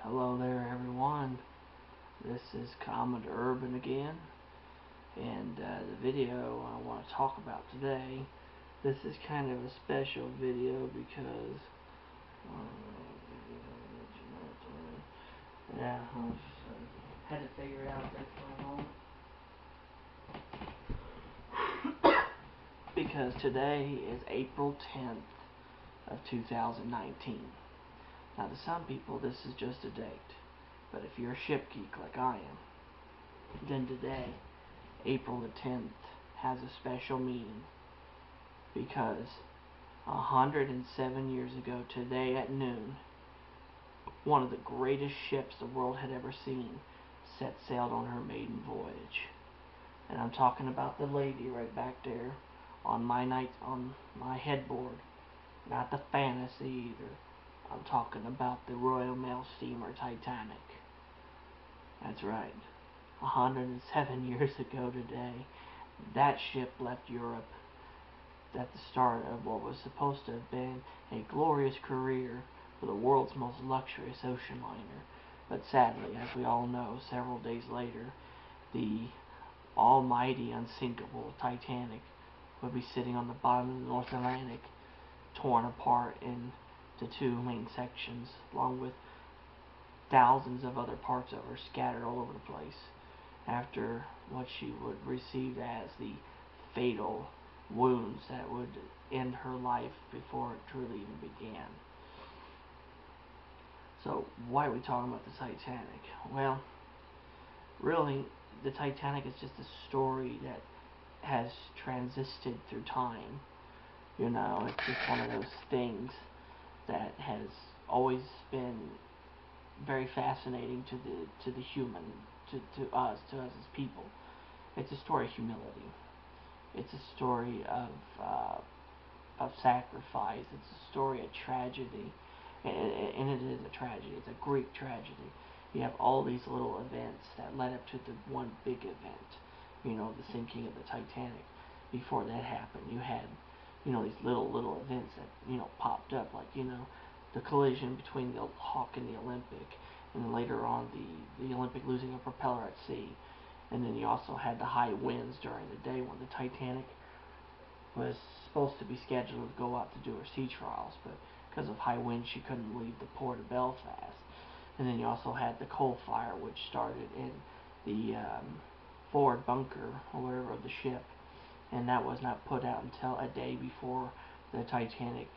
Hello there, everyone. This is Commodore Urban again, and the video I want to talk about today, this is kind of a special video because I had to figure it out there for a moment because today is April 10th of 2019. Now, to some people, this is just a date, but if you're a ship geek like I am, then today, April the 10th, has a special meaning because 107 years ago today at noon, one of the greatest ships the world had ever seen set sailed on her maiden voyage. And I'm talking about the lady right back there on my headboard, not the Fantasy either. I'm talking about the Royal Mail steamer Titanic. That's right. 107 years ago today, that ship left Europe at the start of what was supposed to have been a glorious career for the world's most luxurious ocean liner. But sadly, as we all know, several days later, the almighty unsinkable Titanic would be sitting on the bottom of the North Atlantic, torn apart into two main sections, along with thousands of other parts of her scattered all over the place, after what she would receive as the fatal wounds that would end her life before it truly even began. So, why are we talking about the Titanic? Well, really, the Titanic is just a story that has transisted through time. It's just one of those things that has always been very fascinating to the human, to us as people. It's a story of humility. It's a story of sacrifice. It's a story of tragedy, and it is a tragedy. It's a Greek tragedy. You have all these little events that led up to the one big event. The sinking of the Titanic. Before that happened, you had these little events that popped up, like the collision between the Hawk and the Olympic, and then later on the Olympic losing a propeller at sea. And then you also had the high winds during the day when the Titanic was supposed to be scheduled to go out to do her sea trials, but because of high winds she couldn't leave the port of Belfast. And then you also had the coal fire, which started in the forward bunker or whatever of the ship, and that was not put out until a day before the Titanic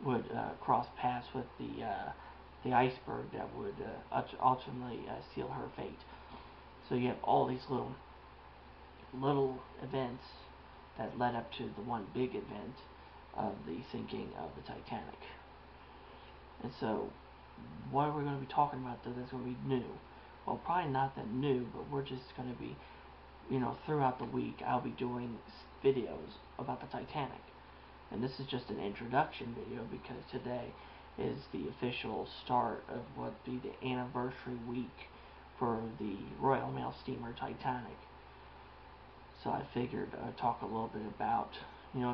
would cross paths with the iceberg that would ultimately seal her fate. So you have all these little events that led up to the one big event of the sinking of the Titanic. And so, what are we going to be talking about that's going to be new? Well, probably not that new, but we're just going to be, throughout the week, I'll be doing videos about the Titanic. And this is just an introduction video because today is the official start of what would be the anniversary week for the Royal Mail steamer Titanic. So I figured I'd talk a little bit about,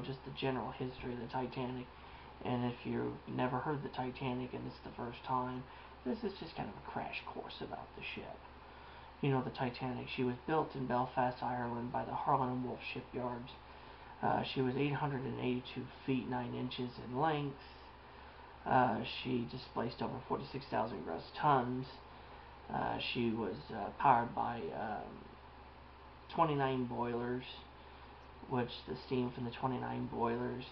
just the general history of the Titanic. And if you've never heard of the Titanic and it's the first time, this is just kind of a crash course about the ship. The Titanic, she was built in Belfast, Ireland by the Harland and Wolff shipyards. She was 882 feet 9 inches in length. She displaced over 46,000 gross tons. She was powered by 29 boilers, which the steam from the 29 boilers,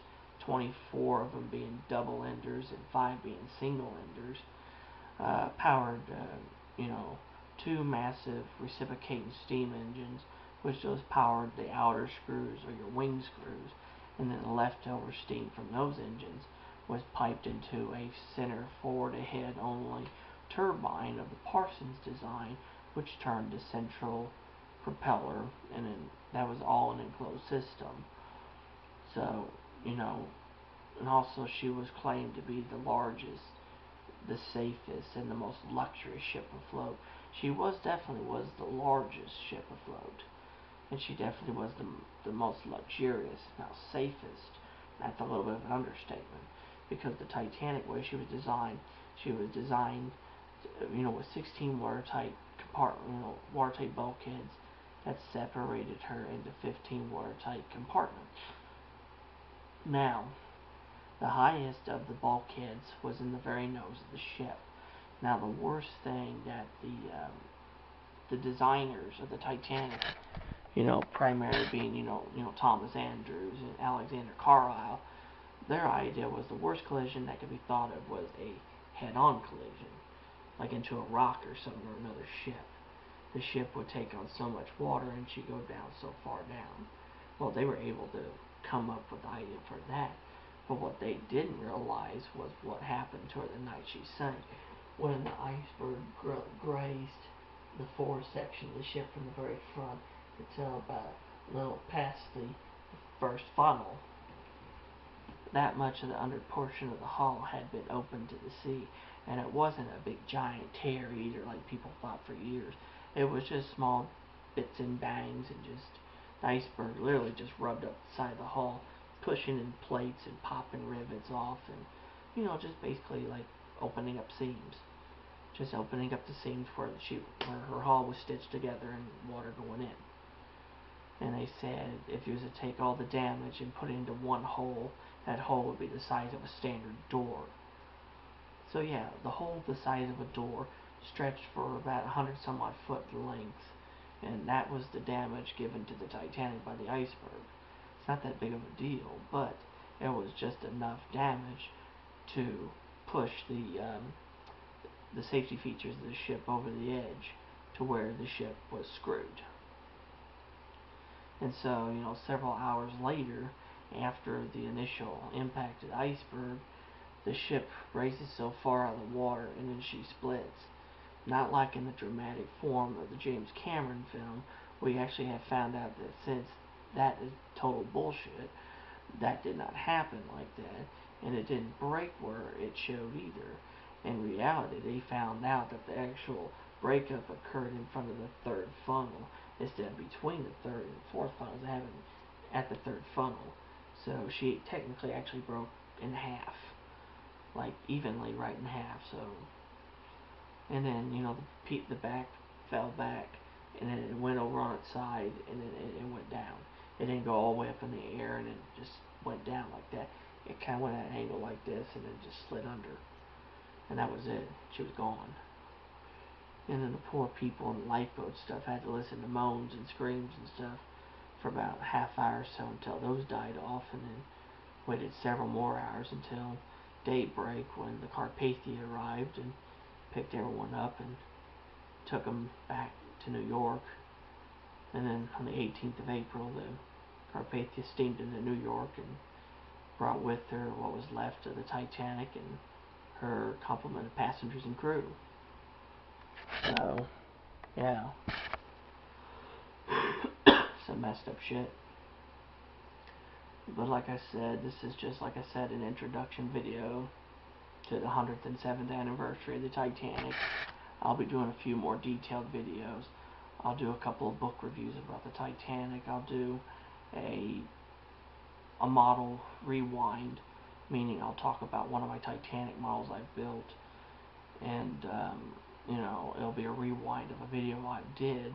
24 of them being double enders and 5 being single enders, powered, two massive reciprocating steam engines, which those powered the outer screws or your wing screws, and then the leftover steam from those engines was piped into a center forward ahead only turbine of the Parsons design, which turned the central propeller, and then that was all an enclosed system. So, and also she was claimed to be the largest, the safest, and the most luxurious ship afloat. She definitely was the largest ship afloat, and she definitely was the most luxurious. Now, safest, that's a little bit of an understatement, because the Titanic, way she was designed with 16 watertight watertight bulkheads that separated her into 15 watertight compartments. Now, the highest of the bulkheads was in the very nose of the ship. Now, the worst thing that the designers of the Titanic, primarily being Thomas Andrews and Alexander Carlisle, their idea was the worst collision that could be thought of was a head-on collision, like into a rock or something or another ship. The ship would take on so much water and she'd go down so far down. Well, they were able to come up with the idea for that. But what they didn't realize was what happened to her the night she sank. When the iceberg grazed the forward section of the ship from the very front until about a little past the first funnel, that much of the under portion of the hull had been opened to the sea, and it wasn't a big giant tear either like people thought for years. It was just small bits and bangs, and just the iceberg literally just rubbed up the side of the hull, pushing in plates and popping rivets off, and just basically like opening up seams. Just opening up the seams where her hull was stitched together and water going in. And they said if you was to take all the damage and put it into one hole, that hole would be the size of a standard door. So yeah, the hole the size of a door stretched for about 100 some odd foot length, and that was the damage given to the Titanic by the iceberg. It's not that big of a deal, but it was just enough damage to push the safety features of the ship over the edge to where the ship was screwed. And so, several hours later, after the initial impact of the iceberg, the ship raises so far out of the water and then she splits. Not like in the dramatic form of the James Cameron film, we actually have found out that since that is total bullshit, that did not happen like that, and it didn't break where it showed either. In reality, they found out that the actual breakup occurred in front of the third funnel instead of between the third and fourth funnels. It happened at the third funnel. So she technically actually broke in half, like evenly right in half. So, and then the back fell back, and then it went over on its side, and then it went down. It didn't go all the way up in the air, and it just went down like that. It kind of went at an angle like this, and then just slid under. And that was it. She was gone. And then the poor people in the lifeboat stuff had to listen to moans and screams and stuff for about a half hour or so until those died off, and then waited several more hours until daybreak when the Carpathia arrived and picked everyone up and took them back to New York. And then on the 18th of April, the Carpathia steamed into New York and brought with her what was left of the Titanic and her complement of passengers and crew. So, yeah. Some messed up shit. But like I said, this is just, like I said, an introduction video to the 107th anniversary of the Titanic. I'll be doing a few more detailed videos. I'll do a couple of book reviews about the Titanic. I'll do a model rewind, meaning I'll talk about one of my Titanic models I've built, and it'll be a rewind of a video I did,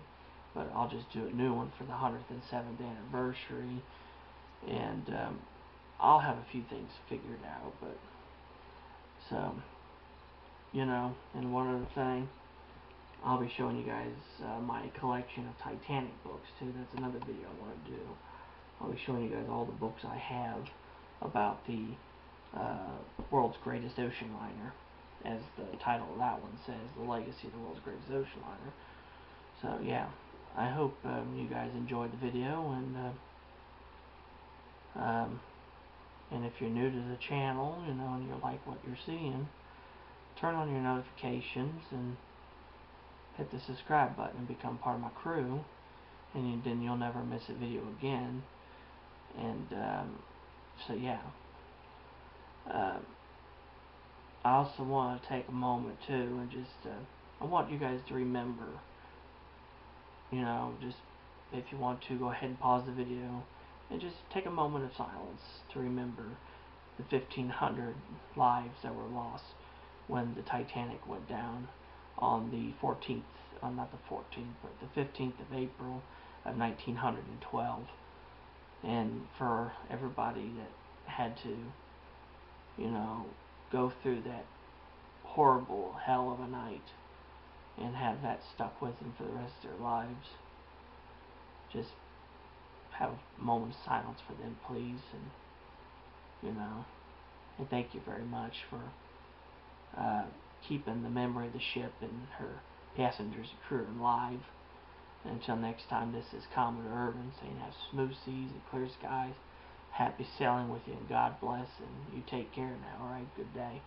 but I'll just do a new one for the 107th anniversary, and I'll have a few things figured out. But so, and one other thing, I'll be showing you guys my collection of Titanic books too. That's another video I want to do. I'll be showing you guys all the books I have about the world's greatest ocean liner, as the title of that one says, The Legacy of the World's Greatest Ocean Liner. So yeah, I hope you guys enjoyed the video, and if you're new to the channel, and you like what you're seeing, turn on your notifications and hit the subscribe button and become part of my crew, and then you'll never miss a video again. And so yeah, I also want to take a moment too and just I want you guys to remember, just if you want to, go ahead and pause the video and just take a moment of silence to remember the 1,500 lives that were lost when the Titanic went down on the 14th, not the 14th, but the 15th of April of 1912. And for everybody that had to, go through that horrible hell of a night and have that stuck with them for the rest of their lives, just have a moment of silence for them, please. And thank you very much for keeping the memory of the ship and her passengers and crew alive. And until next time, this is Commodore Irvin saying have smooth seas and clear skies. Happy sailing with you, and God bless, and you take care now. Alright, good day.